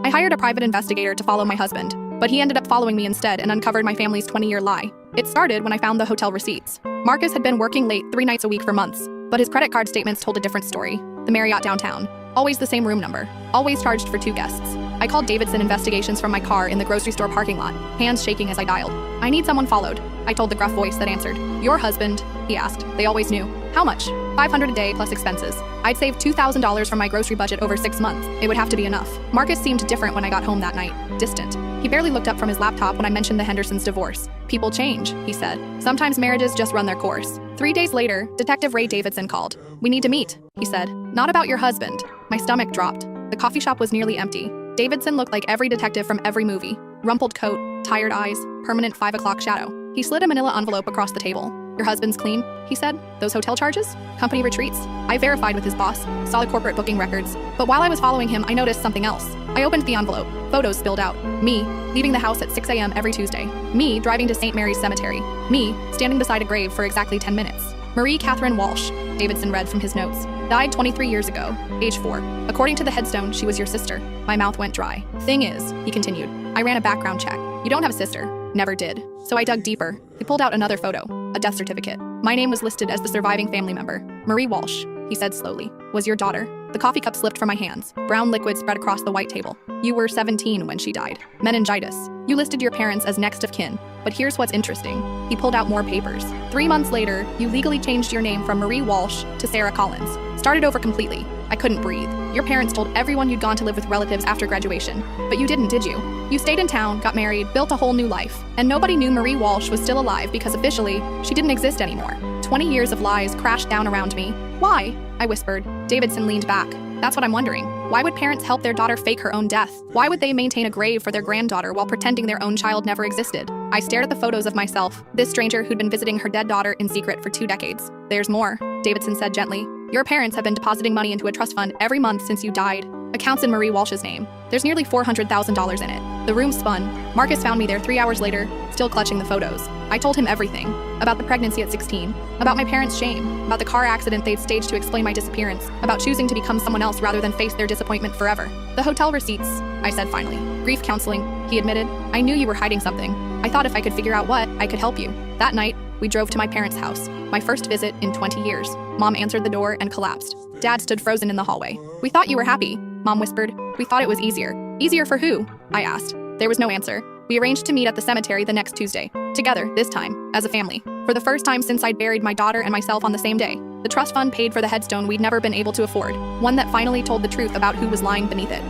I hired a private investigator to follow my husband, but he ended up following me instead and uncovered my family's 20-year lie. It started when I found the hotel receipts. Marcus had been working late 3 nights a week for months, but his credit card statements told a different story. The Marriott downtown. Always the same room number. Always charged for 2 guests. I called Davidson Investigations from my car in the grocery store parking lot, hands shaking as I dialed. "I need someone followed," I told the gruff voice that answered. "Your husband?" he asked. They always knew. "How much?" "$500 a day plus expenses. I'd saved $2,000 from my grocery budget over 6 months. It would have to be enough." Marcus seemed different when I got home that night. Distant. He barely looked up from his laptop when I mentioned the Hendersons' divorce. "People change," he said. "Sometimes marriages just run their course." 3 days later, Detective Ray Davidson called. "We need to meet," he said. "Not about your husband." My stomach dropped. The coffee shop was nearly empty. Davidson looked like every detective from every movie. Rumpled coat, tired eyes, permanent 5 o'clock shadow. He slid a manila envelope across the table. "Your husband's clean," he said. "Those hotel charges? Company retreats?" I verified with his boss, saw the corporate booking records. But while I was following him, I noticed something else. I opened the envelope. Photos spilled out. Me, leaving the house at 6 a.m. every Tuesday. Me, driving to St. Mary's Cemetery. Me, standing beside a grave for exactly 10 minutes. Marie Catherine Walsh, Davidson read from his notes. "Died 23 years ago, age 4. According to the headstone, she was your sister." My mouth went dry. "Thing is," he continued, "I ran a background check. You don't have a sister." "Never did." So I dug deeper. He pulled out another photo, a death certificate. My name was listed as the surviving family member. "Marie Walsh," he said slowly, "was your daughter." The coffee cup slipped from my hands. Brown liquid spread across the white table. "You were 17 when she died. Meningitis. You listed your parents as next of kin. But here's what's interesting." He pulled out more papers. 3 months later, you legally changed your name from Marie Walsh to Sarah Collins. Started over completely. I couldn't breathe. Your parents told everyone you'd gone to live with relatives after graduation. But you didn't, did you? You stayed in town, got married, built a whole new life. And nobody knew Marie Walsh was still alive because officially, she didn't exist anymore. 20 years of lies crashed down around me. "Why?" I whispered. Davidson leaned back. "That's what I'm wondering. Why would parents help their daughter fake her own death? Why would they maintain a grave for their granddaughter while pretending their own child never existed?" I stared at the photos of myself, this stranger who'd been visiting her dead daughter in secret for 2 decades. "There's more," Davidson said gently. "Your parents have been depositing money into a trust fund every month since you died. Accounts in Marie Walsh's name. There's nearly $400,000 in it." The room spun. Marcus found me there 3 hours later, still clutching the photos. I told him everything. About the pregnancy at 16. About my parents' shame. About the car accident they'd staged to explain my disappearance. About choosing to become someone else rather than face their disappointment forever. "The hotel receipts," I said finally. "Grief counseling," he admitted. "I knew you were hiding something. I thought if I could figure out what, I could help you." That night, we drove to my parents' house. My first visit in 20 years. Mom answered the door and collapsed. Dad stood frozen in the hallway. "We thought you were happy," Mom whispered. "We thought it was easier." "Easier for who?" I asked. There was no answer. We arranged to meet at the cemetery the next Tuesday. Together, this time, as a family. For the first time since I'd buried my daughter and myself on the same day. The trust fund paid for the headstone we'd never been able to afford. One that finally told the truth about who was lying beneath it.